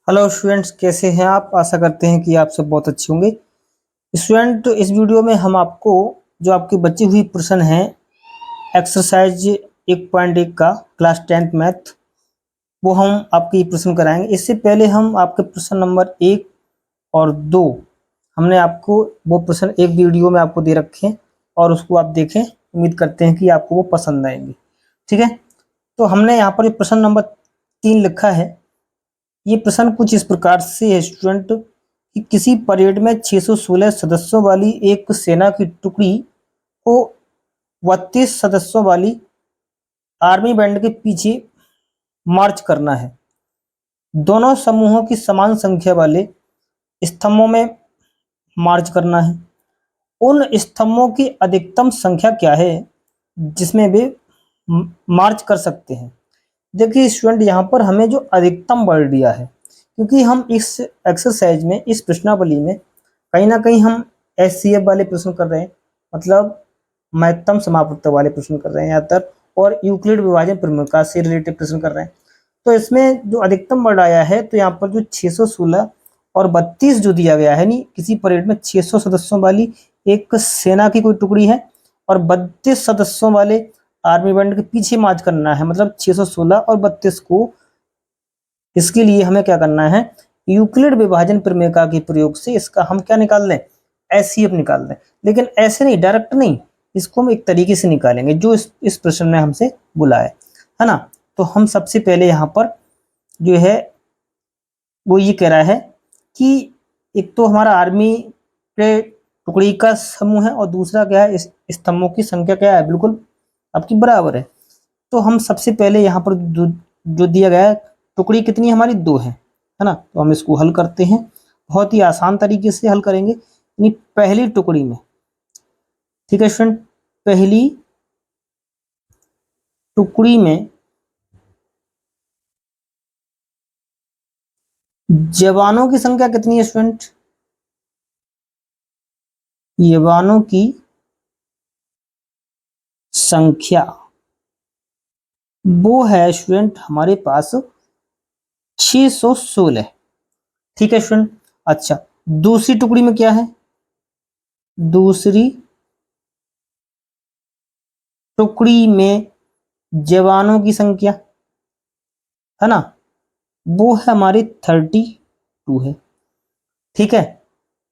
Hello students, कैसे हैं आप? आशा करते हैं कि आप सब बहुत अच्छे होंगे। स्टूडेंट, इस वीडियो में हम आपको जो आपकी बची हुई प्रश्न हैं एक्सरसाइज 1.1 का क्लास 10th मैथ, वो हम आपकी प्रश्न कराएंगे। इससे पहले हम आपके प्रश्न नंबर 1 और 2 हमने आपको वो प्रश्न एक वीडियो में आपको दे रखे हैं और उसको आप देखें। उम्मीद करते हैं कि आपको वो पसंद आएंगे। ठीक है, तो हमने यहाँ पर प्रश्न नंबर 3 लिखा है। ये प्रश्न कुछ इस प्रकार से है स्टूडेंट कि किसी परेड में 616 सदस्यों वाली एक सेना की टुकड़ी को 32 सदस्यों वाली आर्मी बैंड के पीछे मार्च करना है। दोनों समूहों की समान संख्या वाले स्तंभों में मार्च करना है। उन स्तंभों की अधिकतम संख्या क्या है जिसमें वे मार्च कर सकते हैं? देखिए स्टूडेंट, यहाँ पर हमें जो अधिकतम वर्ड दिया है, क्योंकि हम इस एक्सरसाइज में, इस प्रश्नावली में कहीं ना कहीं हम एचसीएफ वाले प्रश्न कर रहे हैं, मतलब महत्तम समापवर्तक वाले प्रश्न कर रहे हैं ज़्यादातर, और यूक्लिड विभाजन प्रमेय से रिलेटेड प्रश्न कर रहे हैं। तो इसमें जो अधिकतम वर्ड आया है, तो यहाँ पर जो 616 और 32 जो दिया गया है, नहीं किसी परेड में 600 सदस्यों वाली एक सेना की कोई टुकड़ी है और 32 सदस्यों वाले आर्मी बैंड के पीछे मार्च करना है, मतलब 616 और 32 को। इसके लिए हमें क्या करना है, यूक्लिड विभाजन प्रमेय के प्रयोग से इसका हम क्या निकाल लें, एचसीएफ निकाल लें। लेकिन ऐसे नहीं, डायरेक्ट नहीं, इसको हम एक तरीके से निकालेंगे जो इस प्रश्न में हमसे बुला है ना। तो हम सबसे पहले यहाँ पर जो है वो ये कह रहा है कि एक तो हमारा आर्मी के टुकड़ी का समूह है और दूसरा क्या है, स्तंभों की संख्या क्या है, बिल्कुल आपकी बराबर है। तो हम सबसे पहले यहाँ पर जो दिया गया है, टुकड़ी कितनी हमारी 2 है ना। तो हम इसको हल करते हैं, बहुत ही आसान तरीके से हल करेंगे। यानी पहली टुकड़ी में, ठीक है स्टूडेंट, पहली टुकड़ी में जवानों की संख्या कितनी है स्टूडेंट? जवानों की संख्या वो है स्टूडेंट हमारे पास 616। ठीक है स्टूडेंट। अच्छा, दूसरी टुकड़ी में क्या है, दूसरी टुकड़ी में जवानों की संख्या है ना, वो है हमारी 32 है। ठीक है,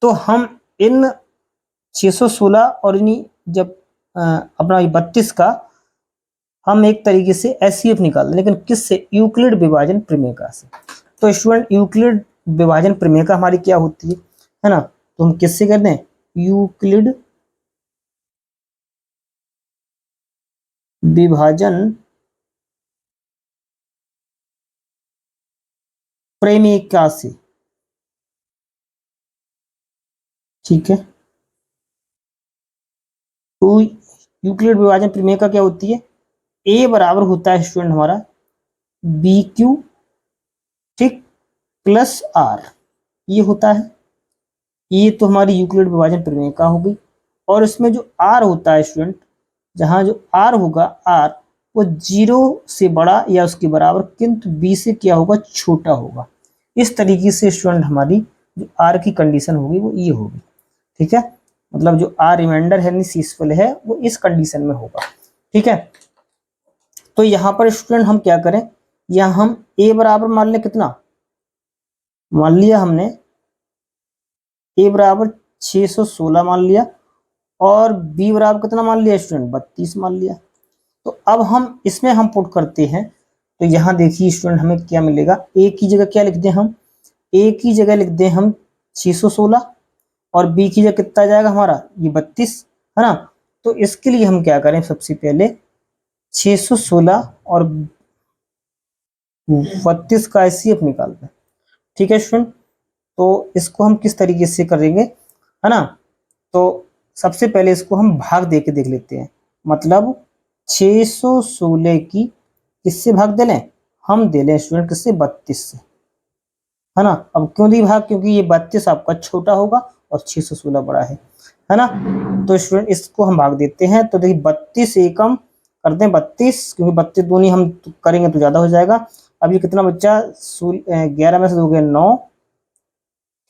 तो हम इन 616 और इन्हीं जब अपना 32 का हम एक तरीके से एचसीएफ निकाल दें, लेकिन किससे, यूक्लिड विभाजन प्रमेय से। तो स्टूडेंट, यूक्लिड विभाजन प्रमेय हमारी क्या होती है ना, तो हम किससे कर दें, यूक्लिड विभाजन प्रमेय से। ठीक है, तो यूक्लिड विभाजन प्रमेय क्या होती है, ए बराबर होता है स्टूडेंट हमारा बी क्यू, ठीक, प्लस आर, ये होता है। ये तो हमारी यूक्लिड विभाजन प्रमेय हो गई। और इसमें जो आर होता है स्टूडेंट, जहां जो आर होगा, आर वो 0 से बड़ा या उसके बराबर, किंतु बी से क्या होगा, छोटा होगा। इस तरीके से स्टूडेंट हमारी जो आर की कंडीशन होगी वो ये होगी। ठीक है, मतलब जो आर रिमाइंडर है, शेषफल है, वो इस कंडीशन में होगा। ठीक है, तो यहाँ पर स्टूडेंट हम क्या करें, यहाँ हम ए बराबर मान लें कितना, मान लिया हमने ए बराबर 616 मान लिया, और बी बराबर कितना मान लिया स्टूडेंट, 32 मान लिया। तो अब हम इसमें हम पुट करते हैं, तो यहाँ देखिए स्टूडेंट हमें क्या मिलेगा, ए की जगह क्या लिख दें हम, ए की जगह लिख दें हम 616, और बी की जगह कितना जाएगा हमारा, ये 32 है ना। तो इसके लिए हम क्या करें, सबसे पहले 616 और 32 का एचसीएफ निकालते हैं। ठीक है स्टूडेंट, तो इसको हम किस तरीके से करेंगे, है ना। तो सबसे पहले इसको हम भाग दे के देख लेते हैं, मतलब 616 की किससे भाग दे लें, हम दे लें स्टूडेंट किससे, 32 से, है ना। अब क्यों दी भाग, क्योंकि ये 32 आपका छोटा होगा और 616 बड़ा है ना। तो स्टूडेंट इसको हम भाग देते हैं, तो देखिए 32 एकम करते हैं 32, क्योंकि 32 दूनी हम करेंगे तो ज्यादा हो जाएगा, अब ये कितना बच्चा 11 में से 2 गए 9,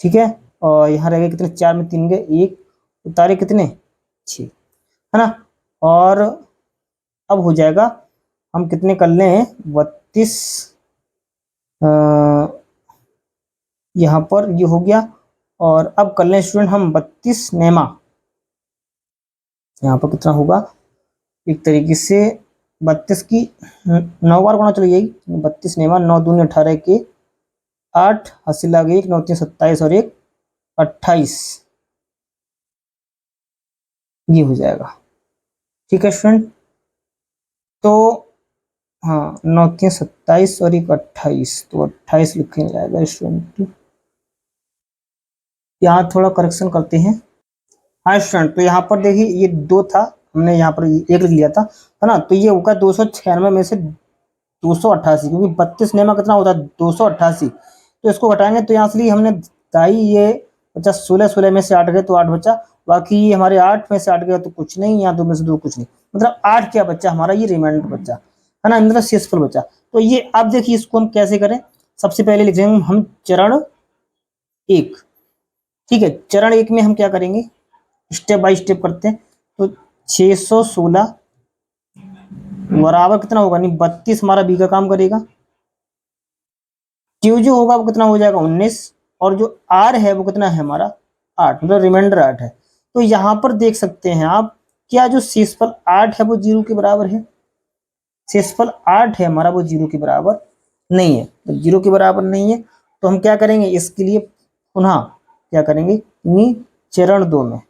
ठीक है, और यहाँ रह गए कितने, 4 में 3 गए 1, उतारे कितने 6, है ना। और अब हो जाएगा, हम कितने कर लें 32, यहाँ पर ये हो गया। और अब कर लें स्टूडेंट हम 32 नेमा, यहाँ पर कितना होगा एक तरीके से 32 की 9 बार गुणा, चलो यही 32 नेमा, 9 दूनी 18 के 8, हासिल आ गई 9 3 27 और 1 28, ये हो जाएगा, ठीक है स्टूडेंट। तो हाँ 9 3 27 और 1 28, तो 28 लिखने जाएगा स्टूडेंट। यहाँ थोड़ा करेक्शन करते हैं। हाँ स्टूडेंट, तो यहाँ पर देखिए ये 2 था, हमने यहाँ पर 1 लिख लिया था, है ना। तो ये होगा 296 में से 288, क्योंकि 32 नेमा कितना होता है 288, तो इसको घटाएंगे तो यहाँ से हमने दाई ये बच्चा 16, 16 में से 8 गए तो 8 बचा, बाकी ये हमारे 8 में से 8 गया तो कुछ नहीं, यहाँ 2 में से 2 कुछ नहीं, मतलब 8 क्या बच्चा हमारा ये रिमाइंडर बच्चा, है ना, मतलब शेषफल बचा। तो ये आप देखिए इसको हम कैसे करें, सबसे पहले लिख देंगे हम चरण 1, ठीक है। चरण 1 में हम क्या करेंगे, स्टेप बाय स्टेप करते हैं। तो 616 बराबर कितना होगा, नहीं 32 हमारा बी का काम करेगा, क्यू जो होगा वो कितना हो जाएगा 19, और जो आर है वो कितना है हमारा 8, मतलब रिमाइंडर 8 है। तो यहाँ पर देख सकते हैं आप, क्या जो शेषफल 8 है वो 0 के बराबर है, शेषफल 8 है हमारा वो 0 के बराबर नहीं है, तो 0 के बराबर नहीं है, तो हम क्या करेंगे इसके लिए पुनः क्या करेंगे, चरण 2 में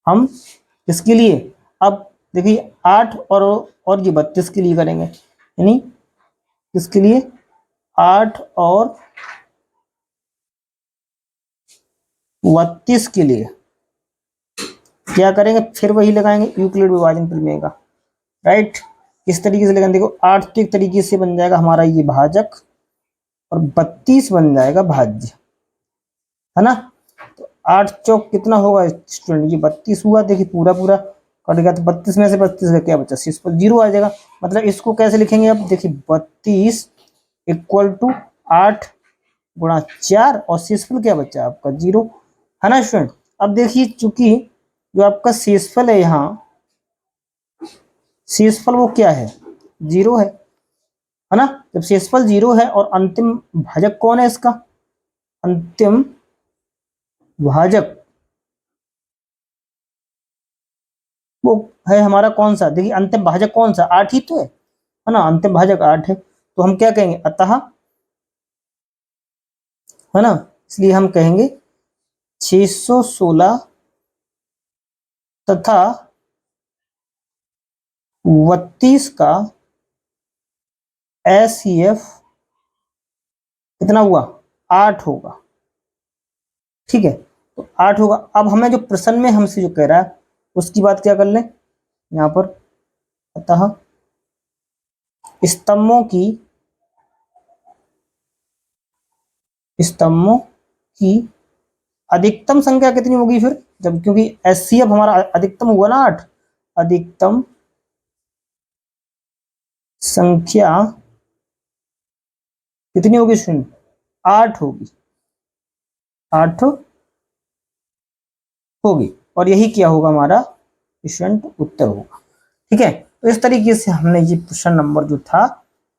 हम इसके लिए अब देखिए 8 और ये 32 के लिए करेंगे, यानी इसके लिए 8 और 32 के लिए क्या करेंगे, फिर वही लगाएंगे यूक्लिड विभाजन प्रमेय का, राइट। किस तरीके से लगाएंगे, देखो 8 तो एक तरीके से बन जाएगा हमारा ये भाजक, और 32 बन जाएगा भाज्य, है ना। तो 8 चौक कितना होगा स्टूडेंट, ये 32 हुआ, देखिए पूरा पूरा कट गया, तो 32 में से 32 का क्या बचा, शेषफल 0 आ जाएगा। मतलब इसको कैसे लिखेंगे, अब देखिए 32 इक्वल टू 8 गुणा 4, और शेषफल क्या बचा आपका 0, है ना स्टूडेंट। अब देखिए चूंकि जो आपका शेषफल है, यहाँ शेषफल वो क्या है 0 है ना। जब शेषफल 0 है और अंतिम भाजक कौन है इसका, अंतिम भाजक वो है हमारा कौन सा, देखिए अंतिम भाजक कौन सा 8 ही तो है ना, अंतिम भाजक 8 है, तो हम क्या कहेंगे अतः, है ना, इसलिए हम कहेंगे 616 तथा 32 का एसईएफ कितना हुआ 8 होगा, ठीक है। तो 8 होगा। अब हमें जो प्रश्न में हमसे जो कह रहा है उसकी बात क्या कर लें यहाँ पर, अतः स्तंभों की अधिकतम संख्या कितनी होगी फिर, जब क्योंकि एचसीएफ हमारा अधिकतम हुआ ना 8, अधिकतम संख्या कितनी होगी स्टूडेंट 8 होगी, 8 होगी, और यही क्या होगा हमारा स्टूडेंट उत्तर होगा, ठीक है। तो इस तरीके से हमने ये प्रश्न नंबर जो था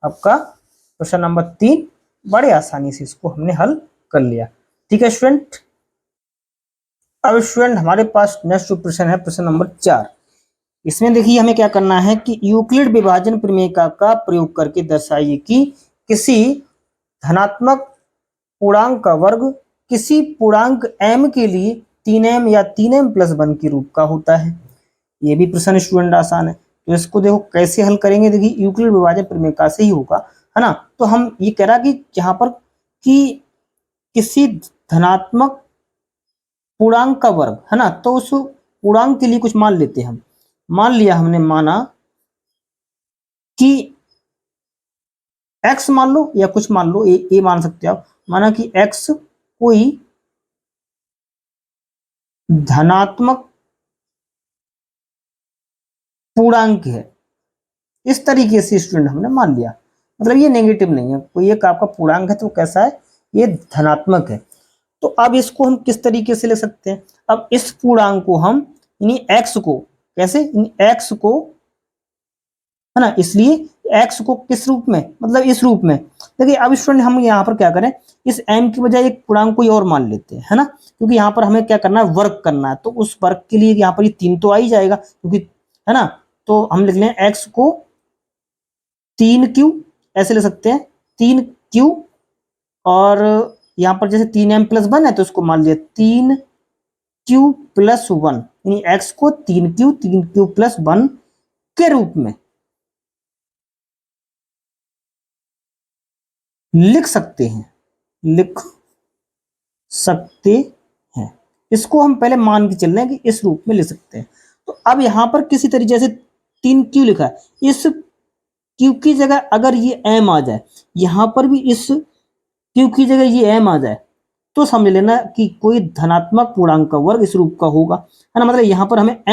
आपका प्रश्न नंबर 3 बड़े आसानी से इसको हमने हल कर लिया, ठीक है स्टूडेंट। अब स्टूडेंट हमारे पास नेक्स्ट जो प्रश्न है प्रश्न नंबर 4, इसमें देखिए हमें क्या करना है कि यूक्लिड विभाजन प्रमेय का प्रयोग करके दर्शाइए कि किसी धनात्मक पूर्णांक का वर्ग किसी पूर्णांक m के लिए 3m या 3m+1 के रूप का होता है। ये भी प्रश्न स्टूडेंट आसान है, तो इसको देखो कैसे हल करेंगे, देखिए यूक्लिड विभाजन प्रमेय का से ही होगा, है ना। तो हम ये कह रहा कि यहाँ पर कि किसी धनात्मक पूर्णांक का वर्ग, है ना, तो उस पूर्णांक के लिए कुछ मान लेते हैं हम, मान लिया हमने, माना कि x मान लो या कुछ मान लो, ए मान सकते हो आप, माना कि x कोई धनात्मक पूर्णांक है, इस तरीके से स्टूडेंट हमने मान लिया। मतलब ये नेगेटिव नहीं है, कोई एक आपका पूर्णांक है तो कैसा है, ये धनात्मक है। तो अब इसको हम किस तरीके से ले सकते हैं, अब इस पूर्णांक को हम यानी x को कैसे, x को है ना, इसलिए x को किस रूप में, मतलब इस रूप में। देखिए अब स्टूडेंट हम यहाँ पर क्या करें, इस m की बजाय एक पूर्णांक कोई और मान लेते हैं, है ना, क्योंकि यहाँ पर हमें क्या करना है, वर्क करना है, तो उस वर्क के लिए यहाँ पर ये 3 तो आ ही जाएगा, क्योंकि है ना। तो हम लिख लें x को 3q, ऐसे ले सकते हैं 3q, और यहाँ पर जैसे 3m+1 है तो इसको मान लिया 3q+1, यानी x को 3q+1 के रूप में लिख सकते हैं। इसको हम पहले मान के चल रहे हैं कि इस रूप में लिख सकते हैं। तो अब यहां पर किसी तरीके से 3q लिखा है, इस q की जगह अगर ये m आ जाए, यहां पर भी इस q की जगह ये m आ जाए, तो समझ लेना कि कोई धनात्मक पूर्णांक का वर्ग इस रूप का होगा, है ना। मतलब यहां पर हमें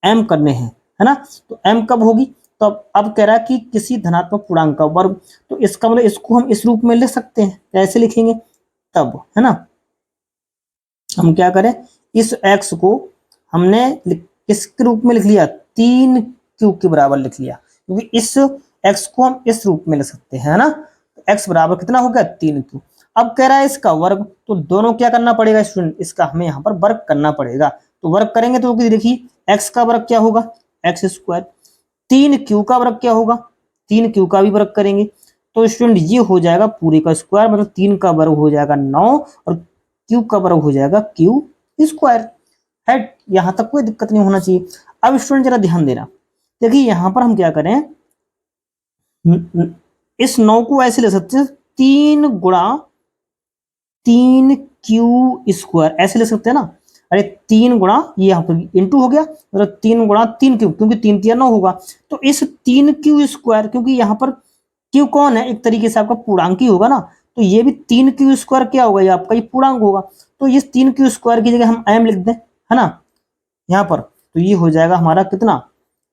m करने हैं, है ना। तो m कब होगी, तो अब कह रहा है कि किसी धनात्मक पूर्णांक का वर्ग, तो इसका मतलब इसको हम इस रूप में लिख सकते हैं, कैसे लिखेंगे तब, है ना। हम क्या करें, इस x को हमने किसके रूप में लिख लिया, 3q के बराबर लिख लिया, क्योंकि इस x को हम इस रूप में लिख सकते हैं, है ना। तो x बराबर कितना हो गया, 3q। अब कह रहा है इसका वर्ग, तो दोनों क्या करना पड़ेगा स्टूडेंट, इसका हमें यहाँ पर वर्ग करना पड़ेगा। तो वर्ग करेंगे तो देखिए x का वर्ग क्या होगा, x², 3q का वर्ग क्या होगा, 3q का भी वर्ग करेंगे, तो स्टूडेंट ये हो जाएगा पूरे का स्क्वायर, मतलब 3 का वर्ग हो जाएगा 9 और q का वर्ग हो जाएगा q², है। यहां तक कोई दिक्कत नहीं होना चाहिए। अब स्टूडेंट जरा ध्यान देना, देखिए यहां पर हम क्या करें, इस 9 को ऐसे ले सकते हैं 3 गुणा 3q², ऐसे ले सकते हैं ना। अरे 3 गुणा ये यहाँ पर इंटू हो गया, मतलब 3 गुणा 3q, क्योंकि 3 3 9 होगा। तो इस 3q², क्योंकि यहाँ पर q कौन है, एक तरीके से आपका पूर्णांक ही होगा ना, तो ये भी 3q² क्या होगा, ये आपका ये पूर्णांक होगा। तो इस 3q² की जगह हम m लिख दें, है ना, यहाँ पर, तो ये हो जाएगा हमारा कितना,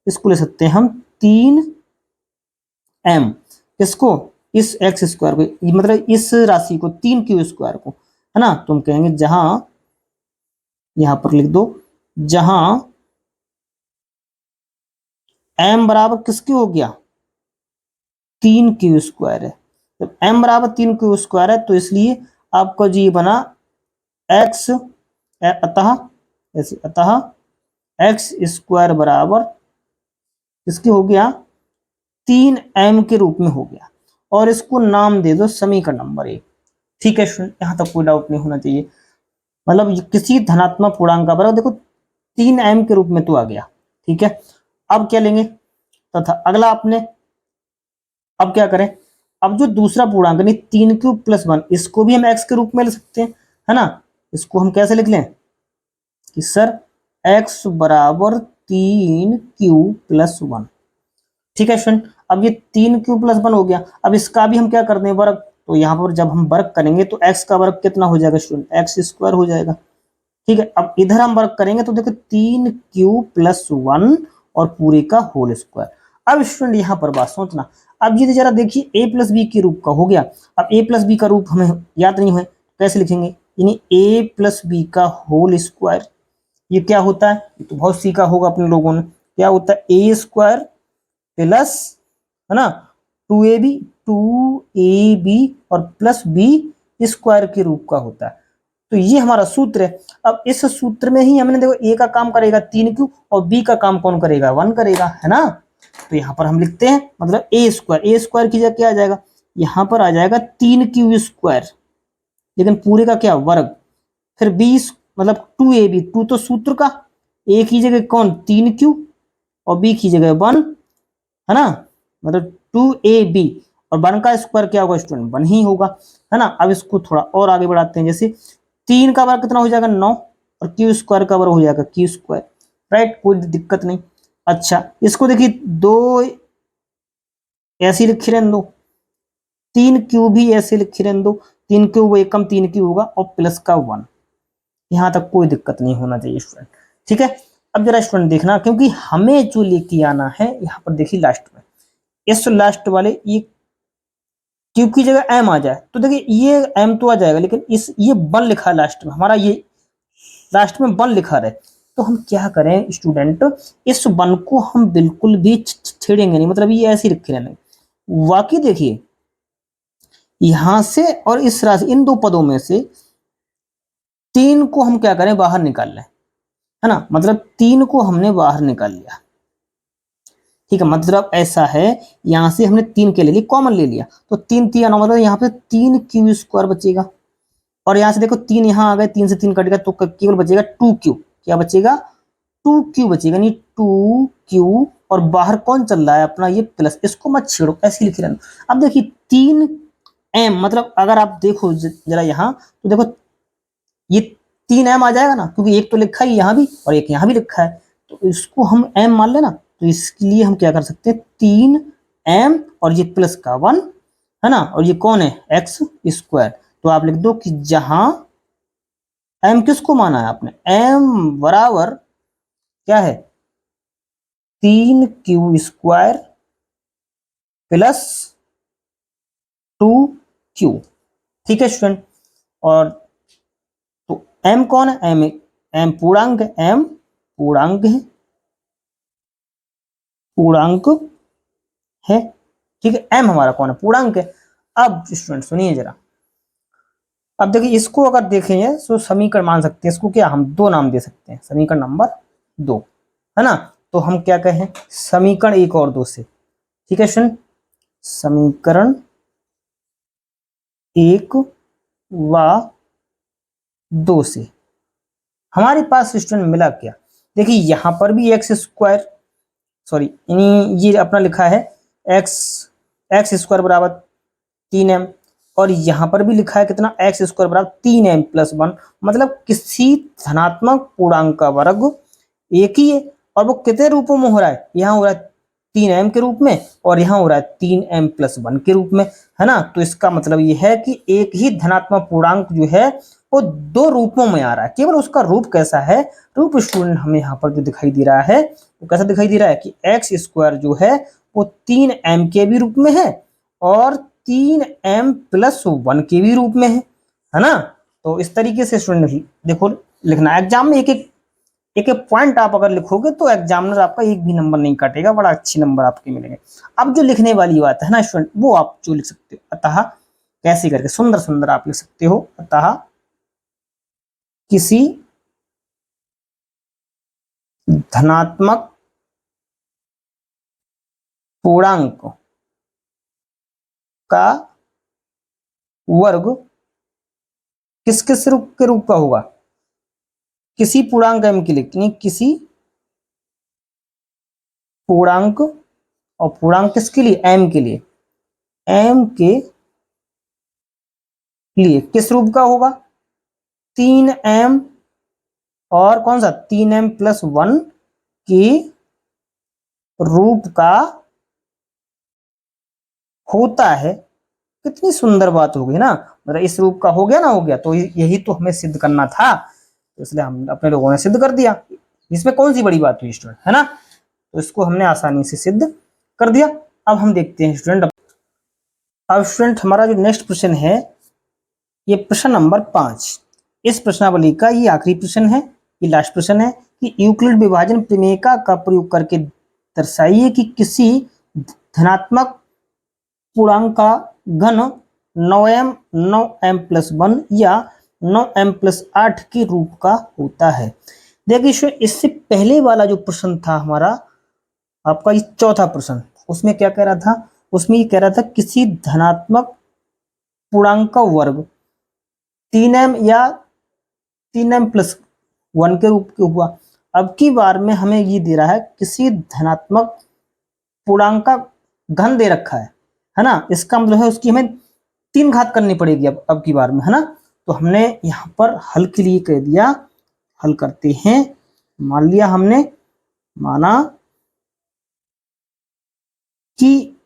इसको ले सकते हैं हम 3m, इसको इस x² को, मतलब इस राशि को 3q² को, है ना। तो हम कहेंगे जहां, यहां पर लिख दो, जहां m बराबर किसके हो गया, 3q² है। जब m बराबर 3q² है तो इसलिए आपका जो ये बना x, अतः x² बराबर किसके हो गया, 3m के रूप में हो गया, और इसको नाम दे दो समीकरण नंबर 1। ठीक है स्टूडेंट, यहां तक कोई डाउट नहीं होना चाहिए। मतलब किसी धनात्मक पूर्णांक का वर्ग देखो 3m के रूप में तो आ गया, ठीक है। अब क्या लेंगे, तथा अगला आपने, अब क्या करें, अब जो दूसरा पूर्णांक नहीं 3q+1, इसको भी हम x के रूप में ले सकते हैं, है ना। इसको हम कैसे लिख लें कि सर x बराबर 3q+1, ठीक है स्टूडेंट। अब ये 3q+1 हो गया, अब इसका भी हम क्या कर दें वर्ग, तो यहाँ पर जब हम वर्ग करेंगे तो x का वर्ग कितना हो जाएगा स्टूडेंट, x² हो जाएगा, ठीक है। अब इधर हम वर्ग करेंगे तो देखो 3q+1 और पूरे का होल स्क्वायर। अब स्टूडेंट यहाँ पर बात सोचना, अब ये जरा देखिए a+b के रूप का हो गया। अब a+b का रूप हमें याद नहीं है, कैसे लिखेंगे, यानी a+b का होल स्क्वायर, ये क्या होता है, ये तो बहुत सीखा होगा अपने लोगों ने, क्या होता है a² प्लस, है ना, 2ab और प्लस b² के रूप का होता है। तो ये हमारा सूत्र है। अब इस सूत्र में ही हमने देखो a का काम करेगा 3q और b का काम कौन करेगा, 1 करेगा, है ना। तो यहाँ पर हम लिखते हैं मतलब a² की जगह क्या आ जाएगा, यहाँ पर आ जाएगा 3q², लेकिन पूरे का क्या वर्ग, फिर b मतलब 2ab, 2 तो सूत्र का, a की जगह कौन 3q और b की जगह 1, है ना, मतलब 2ab, और 1 का स्क्वायर क्या होगा स्टूडेंट, 1 ही होगा, है ना। अब इसको थोड़ा और आगे बढ़ाते हैं, जैसे 3 का वर्ग कितना हो जाएगा 9 और q² का वर्ग हो जाएगा q², राइट, कोई दिक्कत नहीं। अच्छा इसको देखिए 2 ऐसे लिखे रहने दो, 3q भी ऐसे लिखे रहने दो, 3q एकम 3q होगा और प्लस का 1, यहां तक कोई दिक्कत नहीं होना चाहिए स्टूडेंट, ठीक है। अब जरा स्टूडेंट देखना, क्योंकि हमें जो लेके आना है यहाँ पर देखिए लास्ट में, इस लास्ट वाले ये क्यू की जगह एम आ जाए तो देखिए ये एम तो आ जाएगा, लेकिन ये 1 लिखा है लास्ट में, हमारा ये लास्ट में 1 लिखा रहे, तो हम क्या करें स्टूडेंट, इस 1 को हम बिल्कुल भी छेड़ेंगे नहीं, मतलब ये ऐसे ही रखे रहने। वाकई देखिए यहां से और इस राशि, इन 2 पदों में से 3 को हम क्या करें, बाहर निकाल लें, है ना, मतलब 3 को हमने बाहर निकाल लिया। ठीक है, मतलब ऐसा है, यहां से हमने 3 के ले लिया, कॉमन ले लिया, तो 3 3 9, मतलब यहाँ पे 3 क्यू स्क्वायर बचेगा। और यहां से देखो 3 यहाँ आ गए, 3 से 3 कट गया, तो केवल बचेगा 2 क्यू। क्या बचेगा, 2 क्यू बचेगा, नहीं 2 क्यू। और बाहर कौन चल रहा है अपना, ये प्लस, इसको मत छेड़ो, ऐसे लिख लेना। अब देखिए 3 एम, मतलब अगर आप देखो जरा यहाँ, तो देखो ये 3 एम आ जाएगा ना, क्योंकि एक तो लिखा है यहाँ भी और एक यहाँ भी लिखा है, तो इसको हम एम मान लेना। तो इसके लिए हम क्या कर सकते हैं, 3 एम और ये प्लस का 1, है ना, और ये कौन है, एक्स स्क्वायर। तो आप लिख दो कि जहां एम किसको माना है आपने, एम बराबर क्या है, 3 क्यू स्क्वायर प्लस 2 क्यू। ठीक है स्टूडेंट, और तो एम कौन है, एम पूर्णांक है, एम पूर्णांक है, पूर्णांक है। ठीक है, एम हमारा कौन है, पूर्णांक है। अब स्टूडेंट सुनिए जरा, अब देखिए इसको अगर देखें तो समीकरण मान सकते हैं इसको, क्या हम 2 नाम दे सकते हैं, समीकरण नंबर 2, है ना। तो हम क्या कहें, समीकरण 1 और 2 से। ठीक है स्टूडेंट, समीकरण 1 व 2 से हमारे पास स्टूडेंट मिला क्या, देखिए यहां पर भी एक्स स्क्वायर, सॉरी यानी ये अपना लिखा है एक्स एक्स स्क्वायर बराबर 3m, और यहां पर भी लिखा है कितना, एक्स स्क्वायर बराबर 3m प्लस 1, मतलब किसी धनात्मक पूर्णांक का वर्ग एक ही है। और वो कितने रूपों में हो रहा है, यहाँ हो रहा है 3m के रूप में, और यहाँ हो रहा है 3m प्लस 1 के रूप में, है ना। तो इसका मतलब ये है कि एक ही धनात्मक पूर्णांक जो है वो 2 रूपों में आ रहा है, केवल उसका रूप कैसा है, रूप स्टूडेंट हमें यहाँ पर जो दिखाई दे रहा है वो कैसा दिखाई दे रहा है कि एक्स स्क्वायर जो है वो 3m के भी रूप में है और 3m प्लस 1 के भी रूप में है ना। तो इस तरीके से स्टूडेंट देखो लिखना, एग्जाम में एक एक पॉइंट आप अगर लिखोगे तो एग्जामिनर आपका एक भी नंबर नहीं काटेगा, बड़ा अच्छे नंबर आपके मिलेंगे। अब जो लिखने वाली बात है ना स्टूडेंट, वो आप जो लिख सकते हो, अतः कैसे करके सुंदर सुंदर आप लिख सकते हो, अतः किसी धनात्मक पूर्णांक का वर्ग किस किस रूप के रूप का होगा, किसी पूर्णांक m के लिए, नहीं किसी पूर्णांक, और पूर्णांक किसके लिए, m के लिए, m के लिए किस रूप का होगा, 3m और कौन सा 3m प्लस 1 के रूप का होता है। कितनी सुंदर बात हो गई ना, मतलब इस रूप का हो गया ना, हो गया, तो यही तो हमें सिद्ध करना था, तो इसलिए हम अपने लोगों ने सिद्ध कर दिया। इसमें कौन सी बड़ी बात हुई स्टूडेंट, है ना, तो इसको हमने आसानी से सिद्ध कर दिया। अब हम देखते हैं स्टूडेंट, अब स्टूडेंट हमारा जो नेक्स्ट प्रश्न है ये प्रश्न नंबर 5, इस प्रश्नावली का ये आखिरी प्रश्न है, ये लास्ट प्रश्न है कि यूक्लिड विभाजन प्रमेय का प्रयोग करके दर्शाइए कि किसी धनात्मक पूर्णांक का घन 9m 9m प्लस 1 या 9m प्लस 8 के रूप का होता है। देखिए इससे पहले वाला जो प्रश्न था हमारा आपका ये चौथा प्रश्न, उसमें क्या कह रहा था, उसमें ये कह रहा था किसी धनात्मक पूर्णांक का वर्ग 3m या 3m प्लस 1 के रूप के हुआ। अब की बार में हमें ये दे रहा है किसी धनात्मक पूर्णांक का घन दे रखा है ना, इसका मतलब है उसकी हमें 3 घात करनी पड़ेगी अब की बार में, है ना। तो हमने यहाँ पर हल के लिए कह दिया, हल करते हैं, मान लिया हमने, माना कि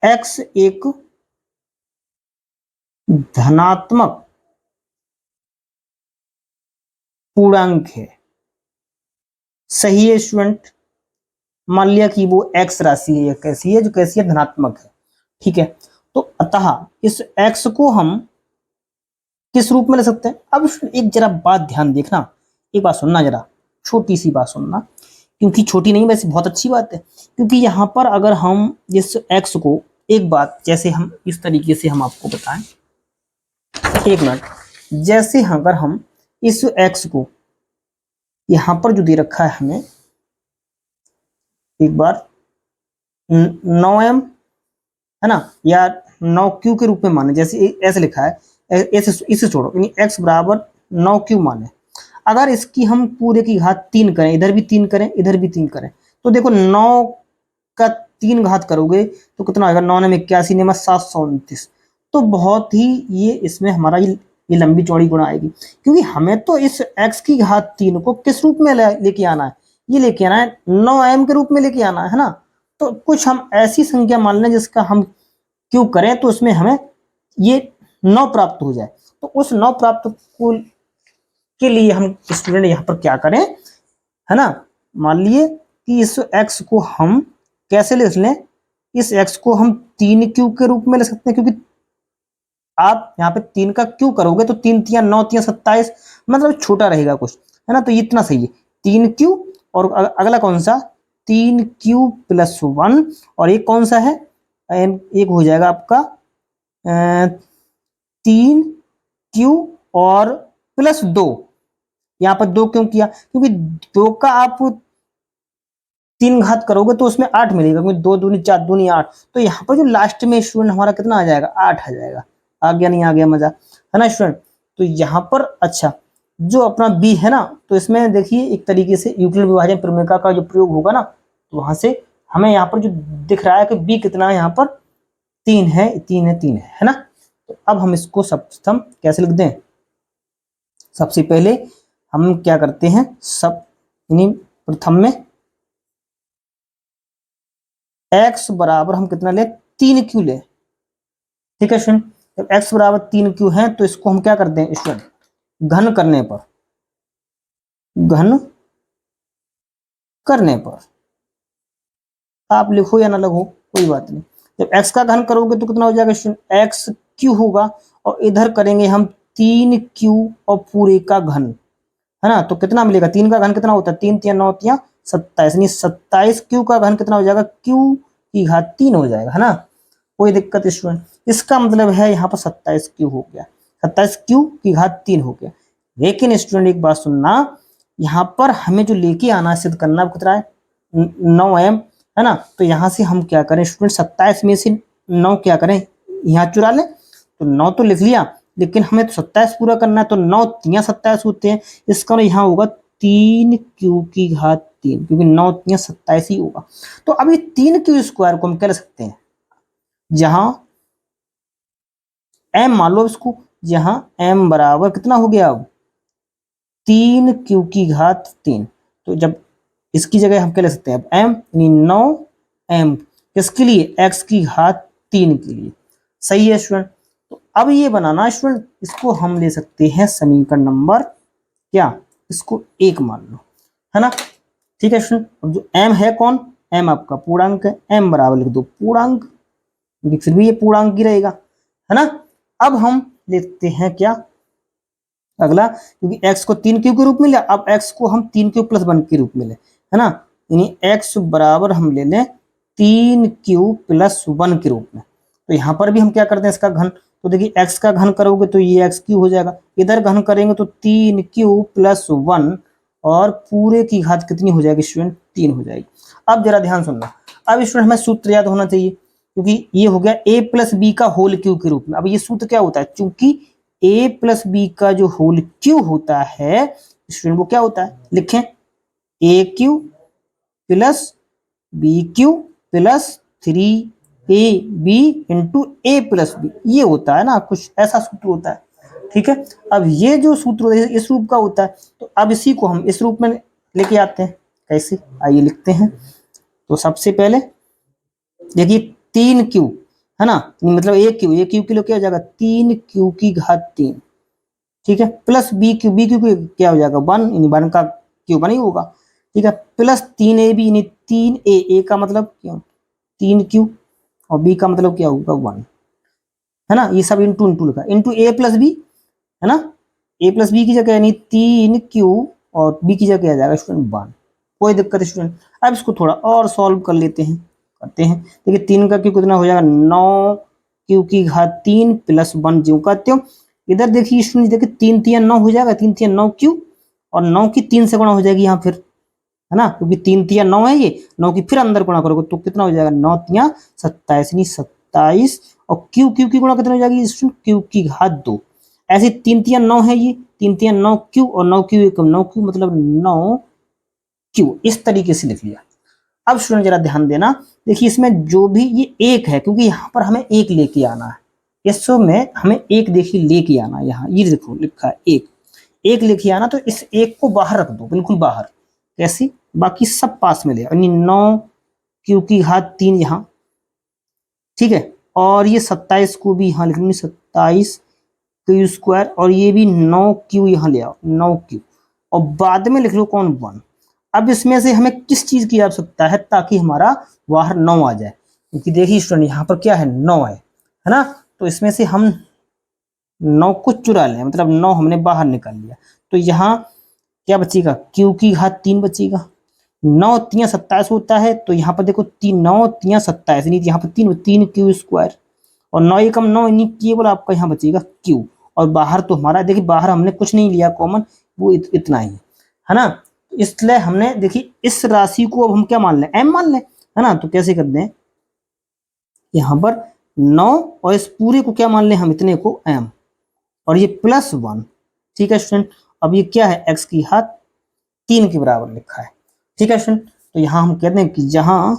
x एक धनात्मक पूर्णांक है, सही है स्टूडेंट, मान लिया कि वो x राशि है, कैसी है, जो कैसी है, धनात्मक है। ठीक है। तो अतः इस x को हम किस रूप में ले सकते हैं? अब एक जरा बात ध्यान देखना, एक बात सुनना, जरा छोटी सी बात सुनना, क्योंकि छोटी नहीं वैसे बहुत अच्छी बात है। क्योंकि यहाँ पर अगर हम इस x को, एक बात जैसे हम इस तरीके से हम आपको बताएं, एक मिनट, जैसे अगर हम इस x को यहाँ पर जो दे रखा है हमें, एक बार 9m है ना, या 9q के रूप में माने, जैसे ऐसे लिखा है, ऐसे इसे छोड़ो, यानी x बराबर 9q माने। अगर इसकी हम पूरे की घात 3 करें, इधर भी 3 करें, इधर भी 3 करें, तो देखो 9 का 3 घात करोगे तो कितना आएगा, 9 में 81 ने 729। तो बहुत ही ये इसमें हमारा ये लंबी चौड़ी गुणा आएगी, क्योंकि हमें तो इस x की घात 3 को किस रूप में लेके आना है, ये लेके आना है 9m के रूप में लेके आना है ना। तो कुछ हम ऐसी संख्या मान लें जिसका हम क्यों करें तो उसमें हमें ये 9 प्राप्त हो जाए। तो उस 9 प्राप्त के लिए हम स्टूडेंट यहाँ पर क्या करें, है ना, मान लिए कि इस x को हम कैसे ले लें, इस x को हम 3q के रूप में ले सकते हैं, क्योंकि आप यहाँ पे 3 का क्यू करोगे तो 3 तिया 9 तिया 27, मतलब छोटा रहेगा कुछ, है ना। तो इतना सही है 3q, और अगला कौन सा 3q प्लस 1, और एक कौन सा है, एक हो जाएगा आपका 3q और प्लस 2। यहाँ पर 2 क्यों किया, क्योंकि 2 का आप 3 घात करोगे तो उसमें 8 मिलेगा, क्योंकि 2 दूनी 4 दूनी 8। तो यहाँ पर जो लास्ट में स्टूडेंट हमारा कितना आ जाएगा, 8 आ जाएगा। आ गया नहीं आ गया मजा, है ना स्टूडेंट। तो यहाँ पर अच्छा जो अपना बी है ना, तो इसमें देखिए एक तरीके से यूक्लिड विभाजन प्रमेय का जो प्रयोग होगा ना, तो वहां से हमें यहाँ पर जो दिख रहा है कि बी कितना है, यहाँ पर 3 है, 3 है, 3 है ना। तो अब हम इसको सर्वप्रथम कैसे लिख दें, सबसे पहले हम क्या करते हैं, सब प्रथम में x बराबर हम कितना ले, 3q ले, ठीक है स्टूडेंट। जब x बराबर 3q है तो इसको हम क्या करते हैं स्टूडेंट, घन करने पर, घन करने पर आप लिखो या ना लिखो कोई बात नहीं। जब x का घन करोगे तो कितना हो जाएगा स्टूडेंट, एक्स क्यू होगा, और इधर करेंगे हम 3q और पूरे का घन, है ना। तो कितना मिलेगा, 3 का घन कितना होता है, 3 तिया 9 तिया 27, यानी 27q का घन कितना हो जाएगा, q की घात 3 हो जाएगा, है ना। कोई दिक्कत स्टूडेंट, इसका मतलब है यहाँ पर 27q हो गया, 27q की घात 3 हो गया। लेकिन स्टूडेंट एक बात सुनना, यहाँ पर हमें जो लेके आना सिद्ध करना कितना है, 9m, है ना। तो यहाँ से हम क्या करें स्टूडेंट, 27 में से 9 क्या करें, यहाँ चुरा लें, तो 9 तो लिख लिया, लेकिन हमें तो 27 पूरा करना है, तो 9 तिया 27 होते हैं, इसका यहाँ होगा 3q की घात 3, क्योंकि 9 तिया 27 ही होगा। तो अभी 3q स्क्वायर को हम क्या ले सकते हैं, जहां m मान लो इसको, जहां m बराबर कितना हो गया, अब 3q की घात 3, तो जब इसकी जगह हम क्या ले सकते हैं, अब m यानी 9m किसके लिए, x की घात 3 के लिए, सही है स्टूडेंट। तो अब ये बनाना स्टूडेंट, इसको हम ले सकते हैं समीकरण नंबर क्या, इसको 1 मान लो, है ना, ठीक है स्टूडेंट। अब जो m है कौन, m आपका पूर्णांक है, m बराबर लिख दो पूर्णांक, फिर भी ये पूर्णांक ही रहेगा, है ना। अब हम लिखते हैं क्या अगला, क्योंकि x को 3q के रूप में लिया, अब x को हम 3q प्लस 1 के रूप में ले, है ना, यानी x बराबर हम ले लें 3q प्लस 1 के रूप में। तो यहाँ पर भी हम क्या करते हैं, इसका घन, तो देखिए x का घन करोगे तो ये x3 हो जाएगा, इधर घन करेंगे तो 3q प्लस 1, और पूरे की घात कितनी हो जाएगी स्टूडेंट, 3 हो जाएगी। अब जरा ध्यान सुनना, अब स्टूडेंट हमें सूत्र याद होना चाहिए, क्योंकि ये हो गया a प्लस बी का होल क्यू के रूप में। अब ये सूत्र क्या होता है, चूंकि a प्लस बी का जो होल क्यू होता है स्टूडेंट, वो क्या होता है, लिखें A cube plus B Q plus 3ab into A plus B, ये होता है ना, कुछ ऐसा सूत्र होता है, ठीक है। अब ये जो सूत्र इस रूप का होता है, तो अब इसी को हम इस रूप में लेके आते हैं, कैसे, आइए लिखते हैं। तो सबसे पहले देखिए 3q, है ना, मतलब ए क्यू किलो क्या हो जाएगा, 3q की घात 3, ठीक है, प्लस बी क्यू क्या हो जाएगा 1, यानी 1 का क्यूब 1 ही होगा, ठीक है, प्लस 3ab यानी 3a का मतलब क्यों 3q, और बी का मतलब क्या होगा 1, है ना। ये सब इंटू इंटू लिखा, इंटू ए प्लस बी, है ना। ए प्लस बी की जगह यानी 3q और बी की जगह आ जाएगा स्टूडेंट 1। कोई दिक्कत स्टूडेंट। अब इसको थोड़ा और सॉल्व कर लेते हैं, करते हैं। देखिए 3 का क्यू कितना हो जाएगा 9 क्यू की घात 3 प्लस 1 ज्यों करते हो। इधर देखिए स्टूडेंट, देखिए 3 3 9 हो जाएगा, 3 3 9 क्यू और 9 की 3 से गुणा हो जाएगी यहाँ फिर, है ना, क्योंकि 3 3 9 है, ये 9 की फिर अंदर गुणा करोगे तो कितना हो जाएगा 9 3 27 यानी 27 और क्यू क्यू की गुणा कितना हो जाएगी स्टूडेंट क्यू की घात 2। ऐसे 3 3 9 है, ये 3 3 9 क्यू और 9 क्यू 9 क्यू मतलब 9 क्यू, इस तरीके से लिख लिया। अब स्टूडेंट जरा ध्यान देना, देखिए इसमें जो भी ये एक है, क्योंकि यहाँ पर हमें एक लेके आना है, इसमें में हमें एक देखिए लेके आना है। यहाँ ये देखो लिखा है एक, एक लेके आना, तो इस एक को बाहर रख दो, बिल्कुल बाहर। कैसे? बाकी सब पास में ले, यानी 9 क्यू की घात 3 यहाँ, ठीक है। और ये 27 को भी यहाँ लिख लो, 27 क्यू स्क्वायर, और ये भी 9 क्यू यहाँ ले आओ, 9 क्यू, और बाद में लिख लो कौन 1। अब इसमें से हमें किस चीज की आवश्यकता है ताकि हमारा बाहर 9 आ जाए, क्योंकि देखिए स्टूडेंट यहाँ पर क्या है 9 है ना। तो इसमें से हम 9 को चुरा लें, मतलब 9 हमने बाहर निकाल लिया, तो यहाँ क्या बचेगा क्यू की घात 3 बचेगा। 9 3 27 होता है, तो यहाँ पर देखो 3 9 3 27 यानी यहाँ पर 3 क्यू स्क्वायर, और 9 एकम 9 यानी केवल आपका यहाँ बचेगा क्यू। और बाहर तो हमारा देखिए बाहर हमने कुछ नहीं लिया कॉमन, वो इतना ही है ना। इसलिए हमने देखिए इस राशि को अब हम क्या मान लें, एम मान लें, है ना। तो कैसे कर दें, यहाँ पर 9 और इस पूरे को क्या मान लें हम, इतने को एम, और ये प्लस 1, ठीक है स्टूडेंट। अब ये क्या है एक्स की घात 3 के बराबर लिखा है, ठीक है स्टूडेंट। तो यहाँ हम कहते हैं कि जहां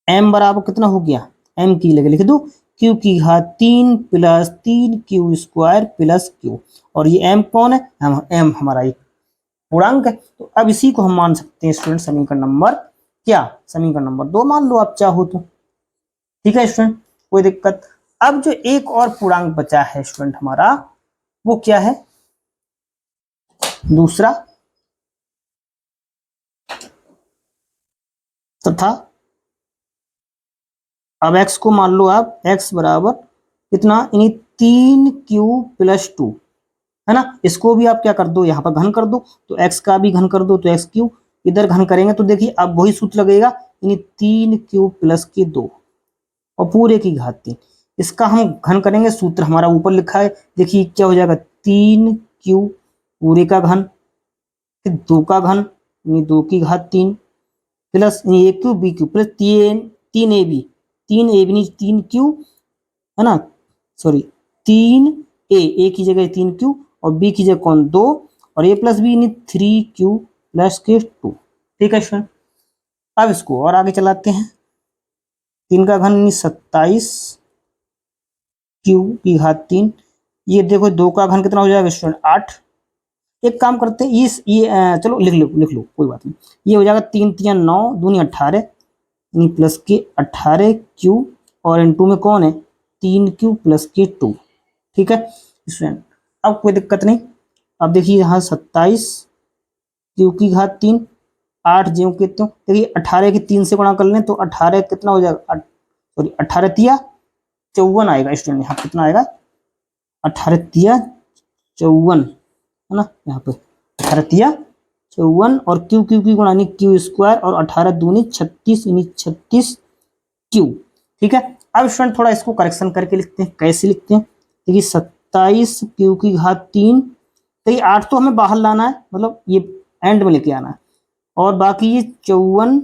m बराबर कितना हो गया, m की लगे लिख दो q की घात 3 plus 3 Q square plus q, और ये m कौन है, m हमारा एक पूर्णांक है। तो अब इसी को हम मान सकते हैं स्टूडेंट समीकरण नंबर क्या, समीकरण नंबर 2 मान लो आप चाहो तो, ठीक है स्टूडेंट, कोई दिक्कत। अब जो एक और पूर्णांक बचा है स्टूडेंट हमारा, वो क्या है, दूसरा तथा अब x को मान लो आप x बराबर कितना, यानी 3q प्लस 2, है ना। इसको भी आप क्या कर दो, यहाँ पर घन कर दो, तो x का भी घन कर दो, तो एक्स क्यू इधर घन करेंगे तो देखिए अब वही सूत्र लगेगा, यानी 3q प्लस के 2 और पूरे की घात 3। इसका हम घन करेंगे, सूत्र हमारा ऊपर लिखा है, देखिए क्या हो जाएगा 3q पूरे का घन, फिर 2 का घन यानी 2 की घात 3 plus A Q B Q plus 3 A B, 3 A B 3q, है ना, सॉरी 3 ए की जगह 3q और बी की जगह कौन 2, और ए प्लस बी 3q प्लस के 2, ठीक है स्टूडेंट। अब इसको और आगे चलाते हैं, 3 का घन 27 क्यू की घात 3, ये देखो 2 का घन कितना हो जाएगा स्टूडेंट 8। एक काम करते हैं चलो लिख लो कोई बात नहीं, ये हो जाएगा 3 3 9 दूनी 18 प्लस के 18 क्यू और इनटू में कौन है 3q प्लस के 2, ठीक है स्टूडेंट। अब कोई दिक्कत नहीं, अब देखिए यहाँ 27 क्यू की घात 3 8 ज्यों के त्यों, देखिए 18 की 3 से गुणा कर लें तो 18 कितना हो जाएगा, सॉरी 18 तिया 54 आएगा स्टूडेंट, यहाँ कितना आएगा 18 तिया 54, है ना, यहाँ पे 18 तिया 54 और क्यू क्यू की गुणा क्यू स्क्वायर और 18 दूनी 36 यानी 36 क्यू, ठीक है। अब स्टूडेंट थोड़ा इसको करेक्शन करके लिखते हैं, कैसे लिखते हैं, देखिए 27 क्यू की घात 3, तो ये 8 तो हमें बाहर लाना है, मतलब ये एंड में लेके आना है, और बाकी ये 54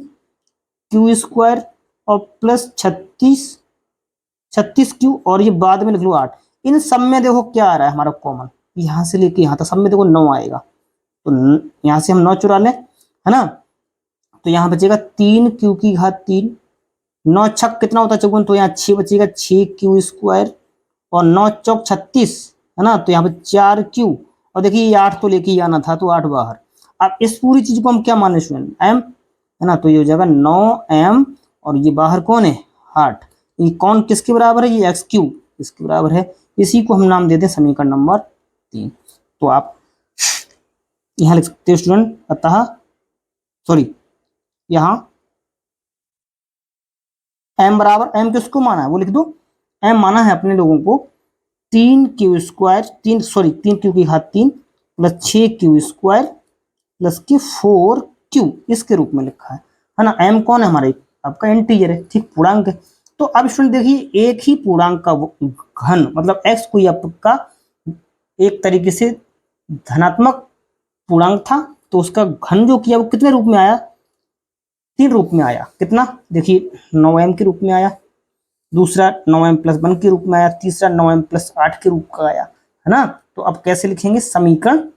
क्यू स्क्वायर और प्लस 36 क्यू और ये बाद में लिख लो 8। इन सब में देखो क्या आ रहा है हमारा कॉमन, यहाँ से लेके यहाँ तक सब में देखो 9 आएगा, तो यहाँ से हम 9 चुरा लें, है ना। तो यहाँ बचेगा 3q की घात 3, 9 छक कितना होता है 54, तो यहाँ 6 बचेगा 6q स्क्वायर और 9 चौक 36, है ना, तो यहाँ पे 4q और देखिए ये 8 तो लेके ही आना था, तो 8 बाहर। अब इस पूरी चीज को हम क्या मान स्टूडेंट m, है ना, तो ये हो जाएगा 9m और ये बाहर कौन है 8, ये कौन किसके बराबर है, ये एक्स क्यू इसके बराबर है। इसी को हम नाम देते हैं समीकरण नंबर 3। तो आप यहाँ लिख सकते हो स्टूडेंट, अतः सॉरी यहाँ m बराबर, m किसको माना है वो लिख दो, m माना है अपने लोगों को 3q², 3 क्यू की घात 3 प्लस 6q² प्लस के 4q इसके रूप में लिखा है ना। m कौन है हमारा, आपका इंटीजर है, ठीक, पूर्णांक है। तो अब स्टूडेंट देखिए, एक ही पूर्णांक का घन मतलब x कोई आपका एक तरीके से धनात्मक पूर्णांक था, तो उसका घन जो किया वो कितने रूप में आया, 3 रूप में आया। कितना, देखिए 9m के रूप में आया, दूसरा 9m+1 के रूप में आया, तीसरा 9m+8 के रूप का आया, है ना। तो अब कैसे लिखेंगे, समीकरण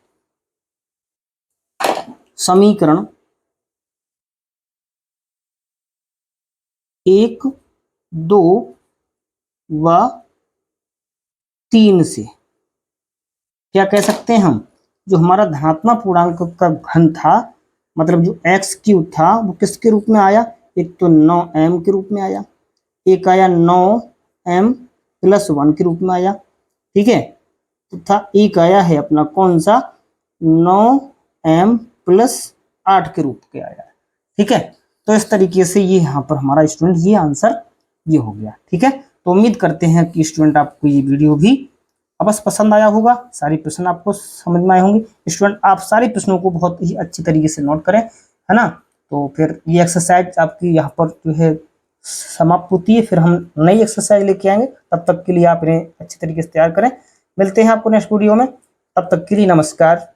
1, 2 व 3 से क्या कह सकते हैं हम, जो हमारा धनात्मक पूर्णांक का घन था, मतलब जो x³ था वो किसके रूप में आया, एक तो 9m के रूप में आया, एक आया 9m+1 के रूप में आया, ठीक है, तथा एक आया है अपना कौन सा 9m+8 के रूप के आया, ठीक है। तो इस तरीके से ये यहाँ पर हमारा स्टूडेंट ये आंसर ये हो गया, ठीक है। तो उम्मीद करते हैं कि स्टूडेंट आपको ये वीडियो भी अवश्य पसंद आया होगा, सारे प्रश्न आपको समझ में आए होंगे। स्टूडेंट आप सारे प्रश्नों को बहुत ही अच्छी तरीके से नोट करें, है ना। तो फिर ये एक्सरसाइज आपकी यहाँ पर जो है समाप्त होती है, फिर हम नई एक्सरसाइज लेके आएंगे, तब तक के लिए आप इन्हें अच्छी तरीके से तैयार करें। मिलते हैं आपको नेक्स्ट वीडियो में, तब तक के लिए नमस्कार।